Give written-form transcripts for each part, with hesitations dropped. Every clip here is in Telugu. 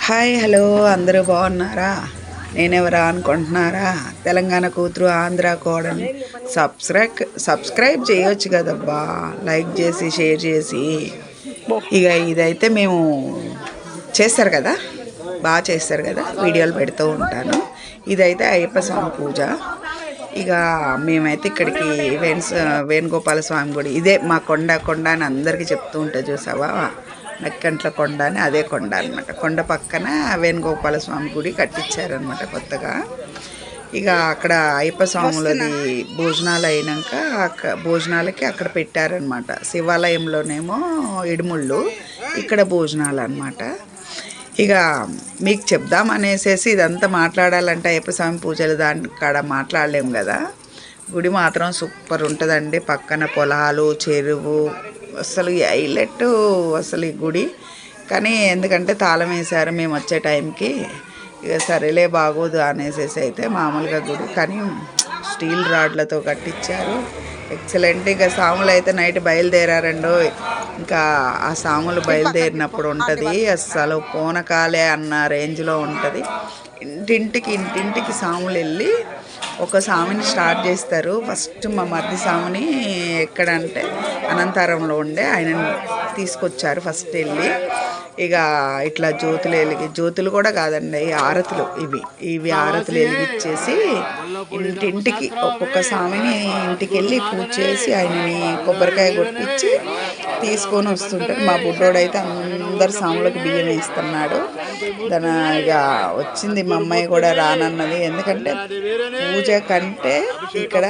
హాయ్ హలో అందరూ బాగున్నారా? నేనెవరా అనుకుంటున్నారా? తెలంగాణ కూతురు ఆంధ్ర కోడని సబ్స్క్రైబ్ చేయొచ్చు కదబ్బా, లైక్ చేసి షేర్ చేసి. ఇక ఇదైతే మేము చేస్తారు కదా, బాగా చేస్తారు కదా, వీడియోలు పెడుతూ ఉంటాను. ఇదైతే అయ్యప్ప స్వామి పూజ. ఇక మేమైతే ఇక్కడికి వేణుగోపాల స్వామి గుడి, ఇదే మా కొండ అని అందరికీ చెప్తూ ఉంటా, చూసావా? నక్కంట్ల కొండ అని, అదే కొండ అనమాట. కొండ పక్కన వేణుగోపాల స్వామి గుడి కట్టించారనమాట కొత్తగా. ఇక అక్కడ అయ్యప్ప స్వాములది భోజనాలు అయినాక భోజనాలకి అక్కడ పెట్టారనమాట. శివాలయంలోనేమో ఇడుముళ్ళు, ఇక్కడ భోజనాలు అనమాట. ఇక మీకు చెప్దామనేసేసి ఇదంతా మాట్లాడాలంటే అయ్యప్ప స్వామి పూజలు దాని కాడ మాట్లాడలేము కదా. గుడి మాత్రం సూపర్ ఉంటుందండి. పక్కన పొలాలు, చెరువు, అసలు హైలైట్ అసలు ఈ గుడి. కానీ ఎందుకంటే తాళం వేశారు మేము వచ్చే టైంకి. ఇక సరేలే బాగోదు అనేసేసి అయితే మామూలుగా గుడి, కానీ స్టీల్ రాడ్లతో కట్టించారు. ఎక్సలెంట్. ఇక సాములు అయితే నైట్ బయలుదేరారండో. ఇంకా ఆ సాములు బయలుదేరినప్పుడు ఉంటుంది అస్సలు పోనకాలే అన్న రేంజ్లో ఉంటుంది. ఇంటింటికి సాములు వెళ్ళి ఒక సామిని స్టార్ట్ చేస్తారు. ఫస్ట్ మా మర్ది సాముని ఎక్కడంటే అనంతారంలో ఉండే ఆయనని తీసుకొచ్చారు ఫస్ట్ వెళ్ళి. ఇక ఇట్లా జ్యోతులు కూడా కాదండి, ఆరతులు ఇవి ఆరతులు వెలిగించేసి ఇంటింటికి ఒక్కొక్క స్వామిని ఇంటికి వెళ్ళి పూజ చేసి ఆయనని కొబ్బరికాయ కొట్టించి తీసుకొని వస్తుంటారు. మా బుడ్డోడైతే అందరు స్వాములకు బియ్యం వేస్తున్నాడు. ఇక వచ్చింది మా అమ్మాయి కూడా రానన్నది. ఎందుకంటే పూజ కంటే ఇక్కడ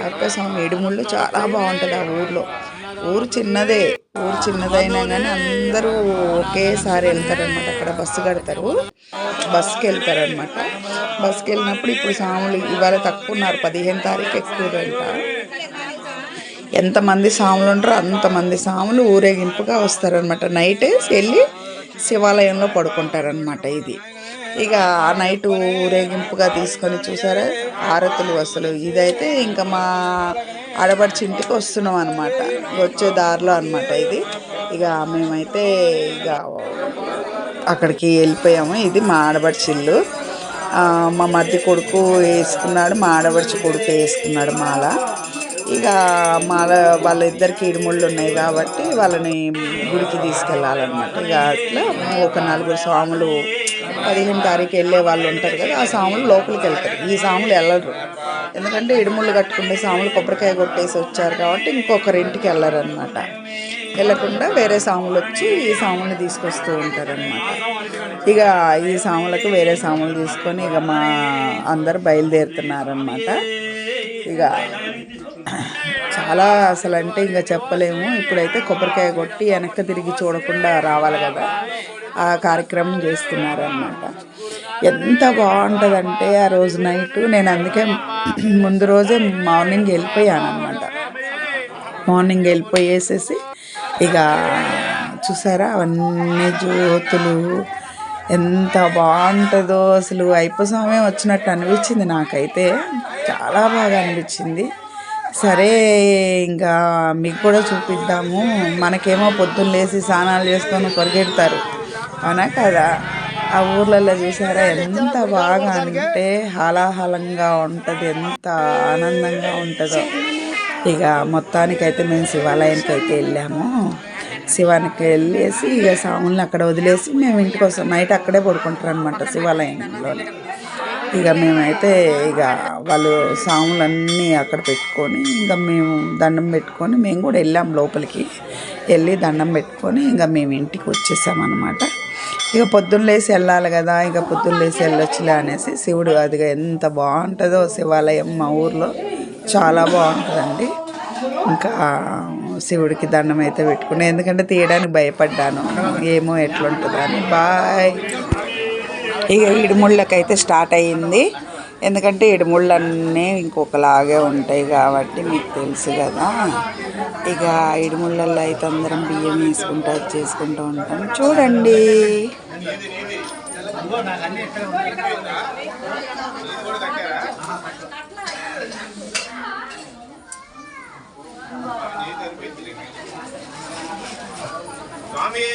అక్క స్వామి ఇడుముళ్ళు చాలా బాగుంటుంది ఆ ఊర్లో. ఊరు చిన్నదైనా కానీ అందరూ ఒకేసారి వెళ్తారనమాట. అక్కడ బస్సు కడతారు, బస్సుకి వెళ్తారనమాట. బస్సుకి వెళ్ళినప్పుడు ఇప్పుడు సాములు ఇవాళ తక్కువ ఉన్నారు, 15 తారీఖు ఎక్కువ అంట. ఎంతమంది సాములు ఉంటారో అంతమంది సాములు ఊరేగింపుగా వస్తారనమాట. నైట్ వెళ్ళి శివాలయంలో పడుకుంటారనమాట. ఇది ఇక ఆ నైట్ ఊరేగింపుగా తీసుకొని చూసారా ఆరతులు. అసలు ఇదైతే ఇంకా మా ఆడపడిచి ఇంటికి వస్తున్నాం అనమాట, వచ్చే దారిలో అనమాట ఇది. ఇక మేమైతే ఇక అక్కడికి వెళ్ళిపోయాము. ఇది మా ఆడపడిచి ఇల్లు. మా మధ్య కొడుకు వేసుకున్నాడు, మా ఆడపడిచి కొడుకు వేసుకున్నాడు మాల. ఇక వాళ్ళిద్దరికి ఇడుముళ్ళు ఉన్నాయి కాబట్టి వాళ్ళని గుడికి తీసుకెళ్ళాలన్నమాట. ఇక అట్లా ఒక 4 స్వాములు 15 తారీఖు వెళ్ళే వాళ్ళు ఉంటారు కదా, ఆ స్వాములు లోపలికి వెళ్తారు. ఈ స్వాములు వెళ్ళరు, ఎందుకంటే ఇడుముళ్ళు కట్టుకునే స్వాములు కొబ్బరికాయ కొట్టేసి వచ్చారు కాబట్టి ఇంకొకరింటికి వెళ్ళరనమాట. వెళ్ళకుండా వేరే స్వాములు వచ్చి ఈ స్వాముని తీసుకొస్తూ ఉంటారనమాట. ఇక ఈ స్వాములకు వేరే స్వాములు తీసుకొని ఇక మా అందరు బయలుదేరుతున్నారనమాట. ఇక చాలా అసలు అంటే ఇంకా చెప్పలేము. ఇప్పుడైతే కొబ్బరికాయ కొట్టి వెనక్కి తిరిగి చూడకుండా రావాలి కదా, ఆ కార్యక్రమం చేస్తున్నారనమాట. ఎంత బాగుంటుందంటే ఆ రోజు నైట్ నేను అందుకే ముందు రోజే మార్నింగ్ వెళ్ళిపోయాను అనమాట. మార్నింగ్ వెళ్ళిపోయేసేసి ఇక చూసారా అవన్నీ జ్యోతులు ఎంత బాగుంటుందో. అసలు అయ్యప్ప స్వామి వచ్చినట్టు అనిపించింది నాకైతే, చాలా బాగా అనిపించింది. సరే ఇంకా మీకు కూడా చూపిద్దాము. మనకేమో పొద్దున్న లేచి స్నానాలు చేసుకొని పరిగెడతారు, అవునా కదా? ఆ ఊర్లలో చూసారా ఎంత బాగా అంటే హాలాహలంగా ఉంటుంది, ఎంత ఆనందంగా ఉంటుందో. ఇక మొత్తానికైతే మేము శివాలయానికి అయితే వెళ్ళాము. శివానికి వెళ్ళేసి ఇక సాముల్ని అక్కడ వదిలేసి మేము ఇంటికి వస్తాం. నైట్ అక్కడే పడుకుంటారు అనమాట శివాలయంలోనే. ఇక మేమైతే ఇక వాళ్ళు సాములన్నీ అక్కడ పెట్టుకొని ఇంకా మేము దండం పెట్టుకొని మేము కూడా వెళ్ళాం లోపలికి. వెళ్ళి దండం పెట్టుకొని ఇంకా మేము ఇంటికి వచ్చేసామన్నమాట. ఇక పొద్దున్న లేసి వెళ్ళాలి కదా, ఇక పొద్దున్న లేసి వెళ్ళొచ్చులే అనేసి శివుడు అదిగా ఎంత బాగుంటుందో శివాలయం మా ఊర్లో, చాలా బాగుంటుందండి. ఇంకా శివుడికి దండం అయితే పెట్టుకున్నాను, ఎందుకంటే తీయడానికి భయపడ్డాను, ఏమో ఎట్లుంటుందని. బాయ్. ఇక ఇడుముళ్ళకైతే స్టార్ట్ అయ్యింది, ఎందుకంటే ఇడుముళ్ళన్నీ ఇంకొకలాగే ఉంటాయి కాబట్టి మీకు తెలుసు కదా. ఇక ఇడుముళ్ళల్లో అయితే అందరం బియ్యం వేసుకుంటూ చేసుకుంటూ ఉంటాం. చూడండి స్వామి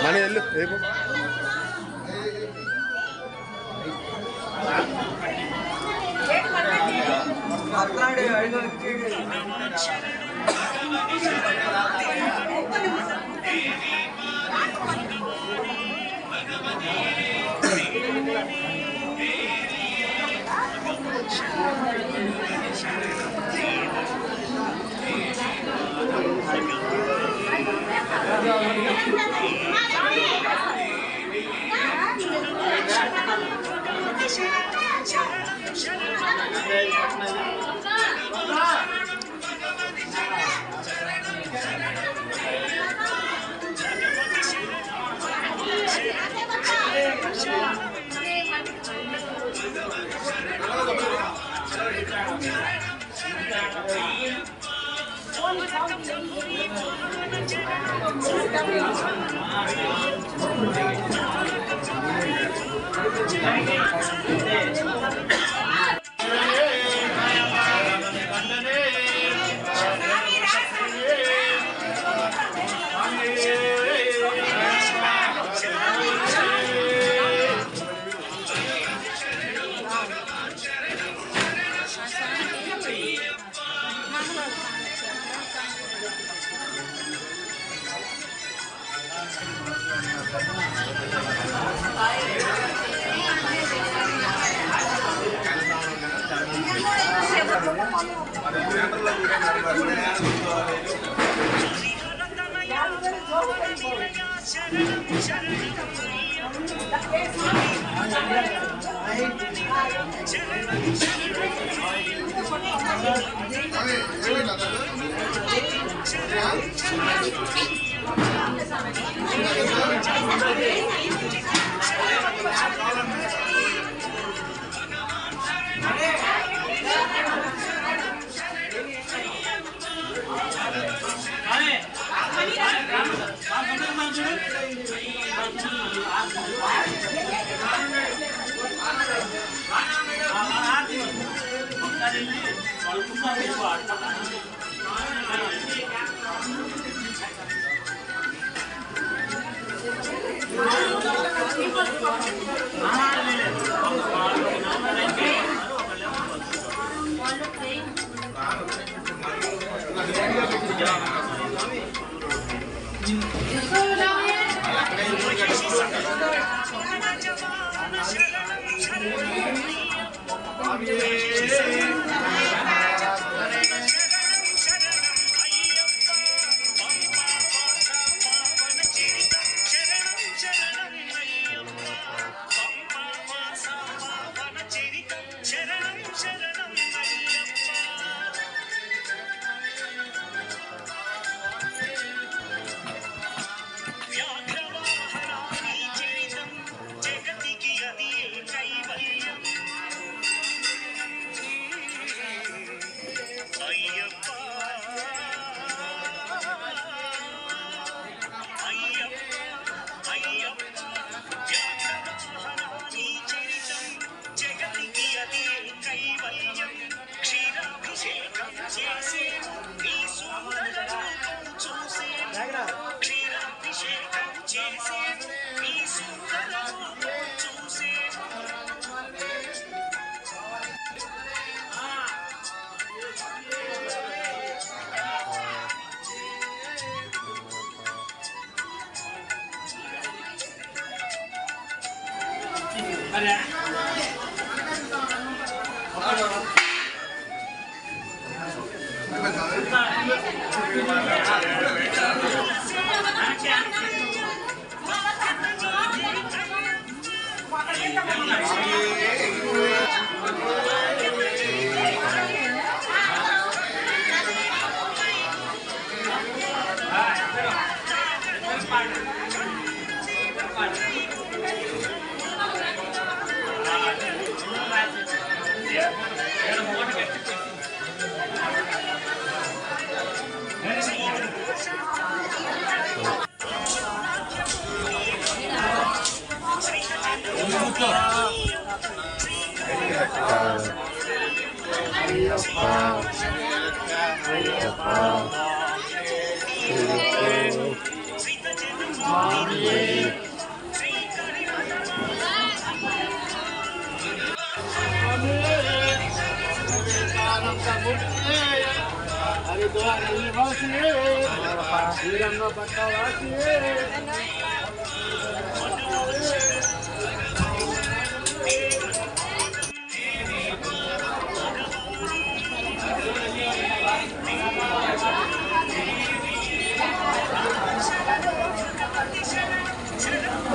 మనీ వెళ్ళు రేపు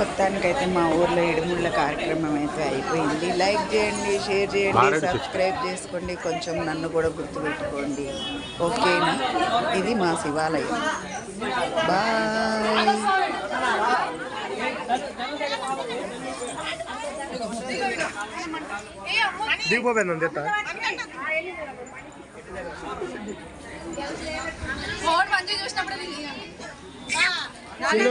మొత్తానికి మొత్తానికైతే మా ఊర్లో ఇడుముళ్ళ కార్యక్రమం అయితే అయిపోయింది. లైక్ చేయండి, షేర్ చేయండి, సబ్స్క్రైబ్ చేసుకోండి, కొంచెం నన్ను కూడా గుర్తుపెట్టుకోండి. ఓకేనా? ఇది మా శివాలయం. బాయ్. దిగిపోయింది ఫోన్ మంచిగా చూసినప్పుడు చిన్న